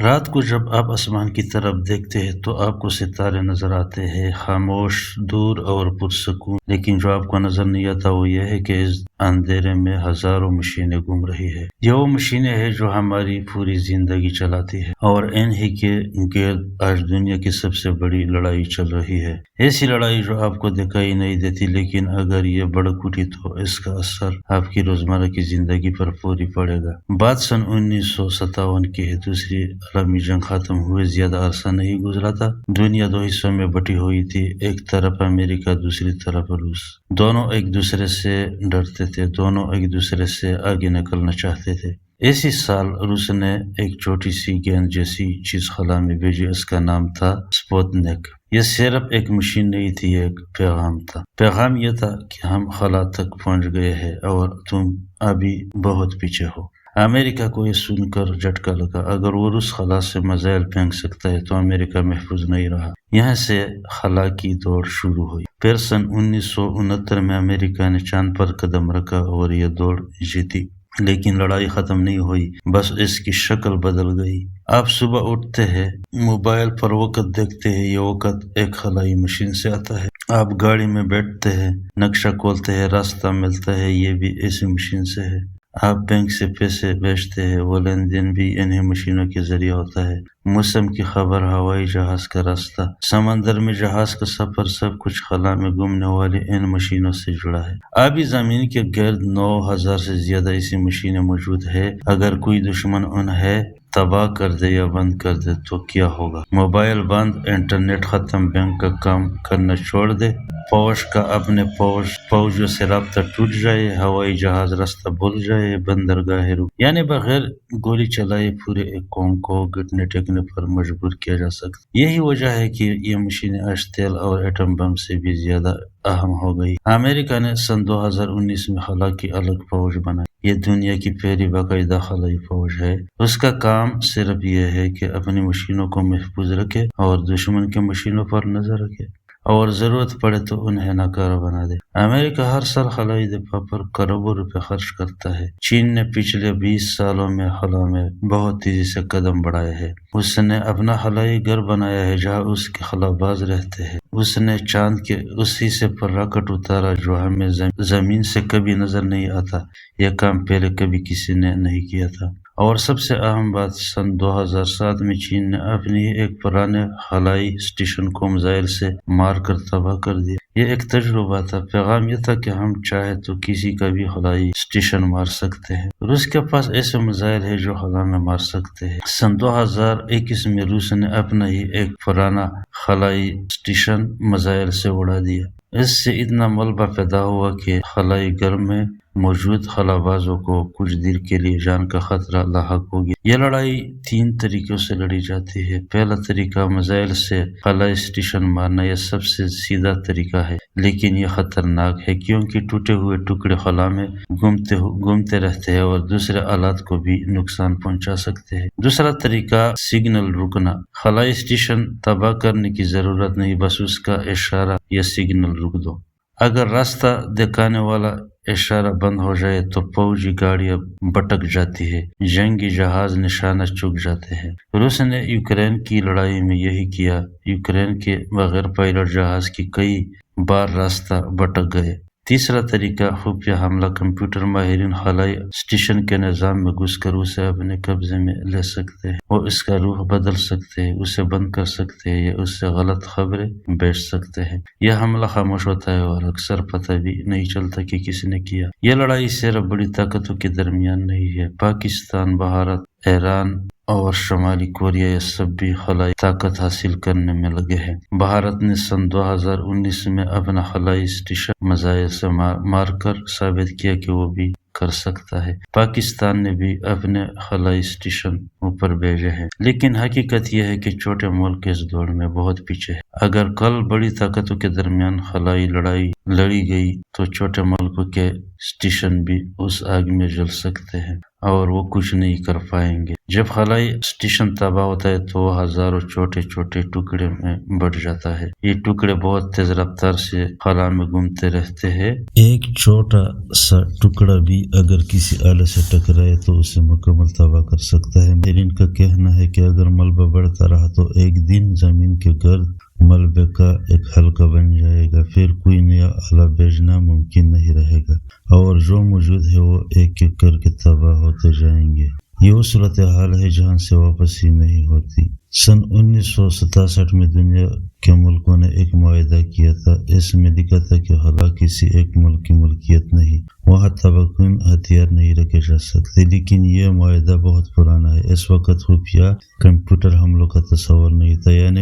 رات کو جب آپ آسمان کی طرف دیکھتے ہیں تو آپ کو ستارے نظر آتے ہیں، خاموش، دور اور پرسکون، لیکن جو آپ کو نظر نہیں آتا وہ یہ ہے کہ اس اندھیرے میں ہزاروں مشینیں گھوم رہی ہے۔ یہ وہ مشینیں ہیں جو ہماری پوری زندگی چلاتی ہے، اور انہی کے گرد آج دنیا کی سب سے بڑی لڑائی چل رہی ہے۔ ایسی لڑائی جو آپ کو دکھائی نہیں دیتی، لیکن اگر یہ بڑک اٹھی تو اس کا اثر آپ کی روزمرہ کی زندگی پر پوری پڑے گا۔ بات سن 1957 کی ہے۔ دوسری عالمی جنگ ختم ہوئے زیادہ عرصہ نہیں گزرا تھا۔ دنیا دو حصوں میں بٹی ہوئی تھی، ایک طرف امریکہ، دوسری طرف روس۔ دونوں ایک دوسرے سے ڈرتے تھے، دونوں ایک دوسرے سے آگے نکلنا چاہتے تھے۔ اسی سال روس نے ایک چھوٹی سی گیند جیسی چیز خلا میں بھیجی، اس کا نام تھا سپوتنک۔ یہ صرف ایک مشین نہیں تھی، ایک پیغام تھا۔ پیغام یہ تھا کہ ہم خلا تک پہنچ گئے ہیں اور تم ابھی بہت پیچھے ہو۔ امریکہ کو یہ سن کر جھٹکا لگا۔ اگر وہ روس خلا سے میزائل پھینک سکتا ہے تو امریکہ محفوظ نہیں رہا۔ یہاں سے خلا کی دوڑ شروع ہوئی۔ پھر سن 1969 میں امریکہ نے چاند پر قدم رکھا اور یہ دوڑ جیتی، لیکن لڑائی ختم نہیں ہوئی، بس اس کی شکل بدل گئی۔ آپ صبح اٹھتے ہیں، موبائل پر وقت دیکھتے ہیں، یہ وقت ایک خلائی مشین سے آتا ہے۔ آپ گاڑی میں بیٹھتے ہیں، نقشہ کھولتے ہیں، راستہ ملتا ہے، یہ بھی اسی مشین سے ہے۔ آپ بینک سے پیسے بھیجتے ہیں، وہ لین دین بھی انہیں مشینوں کے ذریعے ہوتا ہے۔ موسم کی خبر، ہوائی جہاز کا راستہ، سمندر میں جہاز کا سفر، سب کچھ خلا میں گھومنے والی ان مشینوں سے جڑا ہے۔ ابھی زمین کے گرد 9,000 سے زیادہ ایسی مشینیں موجود ہیں۔ اگر کوئی دشمن انہیں تباہ کر دے یا بند کر دے تو کیا ہوگا؟ موبائل بند، انٹرنیٹ ختم، بینک کا کام کرنا چھوڑ دے، فوج کا اپنے فوجیوں سے رابطہ ٹوٹ جائے، ہوائی جہاز راستہ بھول جائے، بندرگاہیں رک، یعنی بغیر گولی چلائے پورے ایک قوم کو گھٹنے ٹیکنے پر مجبور کیا جا سکتا۔ یہی وجہ ہے کہ یہ مشینیں آج تیل اور ایٹم بم سے بھی زیادہ اہم ہو گئی۔ امریکہ نے سن 2019 میں خلا کی الگ فوج بنائی۔ یہ دنیا کی پہلی باقاعدہ خلائی فوج ہے۔ اس کا کام صرف یہ ہے کہ اپنی مشینوں کو محفوظ رکھے اور دشمن کی مشینوں پر نظر رکھے، اور ضرورت پڑے تو انہیں ناکارہ بنا دے۔ امریکہ ہر سال خلائی دفاع پر کروڑوں روپے خرچ کرتا ہے۔ چین نے پچھلے 20 سالوں میں خلا میں بہت تیزی سے قدم بڑھائے ہیں۔ اس نے اپنا خلائی گھر بنایا ہے جہاں اس کے خلا باز رہتے ہیں۔ اس نے چاند کے اس حصے پر راکٹ اتارا جو ہمیں زمین سے کبھی نظر نہیں آتا۔ یہ کام پہلے کبھی کسی نے نہیں کیا تھا۔ اور سب سے اہم بات، سن 2007 میں چین نے اپنی ایک پرانے خلائی اسٹیشن کو میزائل سے مار کر تباہ کر دیا۔ یہ ایک تجربہ تھا۔ پیغام یہ تھا کہ ہم چاہے تو کسی کا بھی خلائی اسٹیشن مار سکتے ہیں۔ روس کے پاس ایسے میزائل ہیں جو خلا میں مار سکتے ہیں۔ سن 2021 میں روس نے اپنا ہی ایک پرانا خلائی اسٹیشن میزائل سے اڑا دیا۔ اس سے اتنا ملبہ پیدا ہوا کہ خلائی گھر میں موجود خلا بازوں کو کچھ دیر کے لیے جان کا خطرہ لاحق ہو گیا۔ یہ لڑائی 3 طریقوں سے لڑی جاتی ہے۔ پہلا طریقہ میزائل سے خلائی اسٹیشن مارنا، یہ سب سے سیدھا طریقہ ہے، لیکن یہ خطرناک ہے کیونکہ ٹوٹے ہوئے ٹکڑے خلا میں گھومتے رہتے ہیں اور دوسرے آلات کو بھی نقصان پہنچا سکتے ہیں۔ دوسرا طریقہ سگنل روکنا۔ خلائی اسٹیشن تباہ کرنے کی ضرورت نہیں، بس اس کا اشارہ یا سگنل روک دو۔ اگر راستہ دکھانے والا اشارہ بند ہو جائے تو فوجی گاڑیاں بھٹک جاتی ہے، جنگی جہاز نشانہ چوک جاتے ہیں۔ روس نے یوکرین کی لڑائی میں یہی کیا۔ یوکرین کے بغیر پائلٹ جہاز کی کئی بار راستہ بھٹک گئے۔ تیسرا طریقہ خفیہ حملہ۔ کمپیوٹر ماہرین خلائی اسٹیشن کے نظام میں گھس کر اسے اپنے قبضے میں لے سکتے ہیں۔ وہ اس کا رخ بدل سکتے ہیں، اسے بند کر سکتے ہیں یا اس سے غلط خبریں بھیج سکتے ہیں۔ یہ حملہ خاموش ہوتا ہے اور اکثر پتہ بھی نہیں چلتا کہ کس نے کیا۔ یہ لڑائی صرف بڑی طاقتوں کے درمیان نہیں ہے۔ پاکستان، بھارت، ایران اور شمالی کوریا یہ سب بھی خلائی طاقت حاصل کرنے میں لگے ہیں۔ بھارت نے سن 2019 میں اپنا خلائی اسٹیشن میزائل سے مار کر ثابت کیا کہ وہ بھی کر سکتا ہے۔ پاکستان نے بھی اپنے خلائی اسٹیشن اوپر بھیجے ہیں، لیکن حقیقت یہ ہے کہ چھوٹے ملک اس دوڑ میں بہت پیچھے ہیں۔ اگر کل بڑی طاقتوں کے درمیان خلائی لڑائی لڑی گئی تو چھوٹے ملکوں کے اسٹیشن بھی اس آگ میں جل سکتے ہیں۔ اور وہ کچھ نہیں کر پائیں گے۔ جب خلائی اسٹیشن تباہ ہوتا ہے تو ہزاروں چھوٹے چھوٹے ٹکڑے میں بٹ جاتا ہے۔ یہ ٹکڑے بہت تیز رفتار سے خلا میں گھومتے رہتے ہیں۔ ایک چھوٹا سا ٹکڑا بھی اگر کسی آلے سے ٹکرائے تو اسے مکمل تباہ کر سکتا ہے۔ ماہرین کا کہنا ہے کہ اگر ملبہ بڑھتا رہا تو ایک دن زمین کے گرد ملبے کا ایک حلقہ بن جائے گا، پھر کوئی نیا آلہ بھیجنا ممکن نہیں رہے گا اور جو موجود ہے وہ ایک ایک کر کے تباہ ہوتے جائیں گے۔ یہ وہ صورتحال ہے جہاں سے واپسی نہیں ہوتی۔ سن 1967 میں دنیا کے ملکوں نے ایک معاہدہ کیا تھا۔ اس میں لکھا تھا کہ خلا کسی ایک ملک کی ملکیت نہیں، وہاں تباہ ہتھیار نہیں رکھے جا سکتے۔ لیکن یہ معاہدہ بہت پرانا ہے، اس وقت خفیہ کمپیوٹر حملوں کا تصور نہیں تھا، یعنی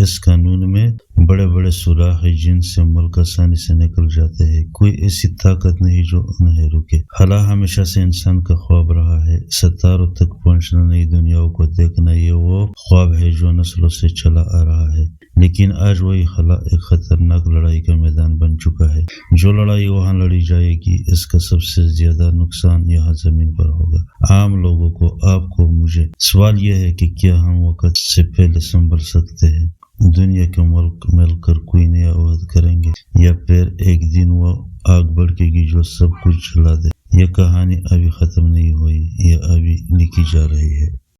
اس قانون میں بڑے بڑے سوراخ ہیں جن سے ملک آسانی سے نکل جاتے ہیں۔ کوئی ایسی طاقت نہیں جو انہیں روکے۔ خلا ہمیشہ سے انسان کا خواب رہا ہے، ستاروں تک پہنچنا، نئی دنیاؤں کو دیکھنا، یہ وہ خواب ہے جو نسلوں سے چلا آ رہا ہے۔ لیکن آج وہی خلا ایک خطرناک لڑائی کا میدان بن چکا ہے۔ جو لڑائی وہاں لڑی جائے گی اس کا سب سے زیادہ نقصان یہاں زمین پر ہوگا، عام لوگوں کو، آپ کو، مجھے۔ سوال یہ ہے کہ کیا ہم وقت سے پہلے سنبھل سکتے ہیں؟ دنیا کے ملک مل کر کوئی نیا عہد کریں گے یا پھر ایک دن وہ آگ بڑھے گی جو سب کچھ جلا دے؟ یہ کہانی ابھی ختم نہیں ہوئی، یہ ابھی لکھی جا رہی ہے۔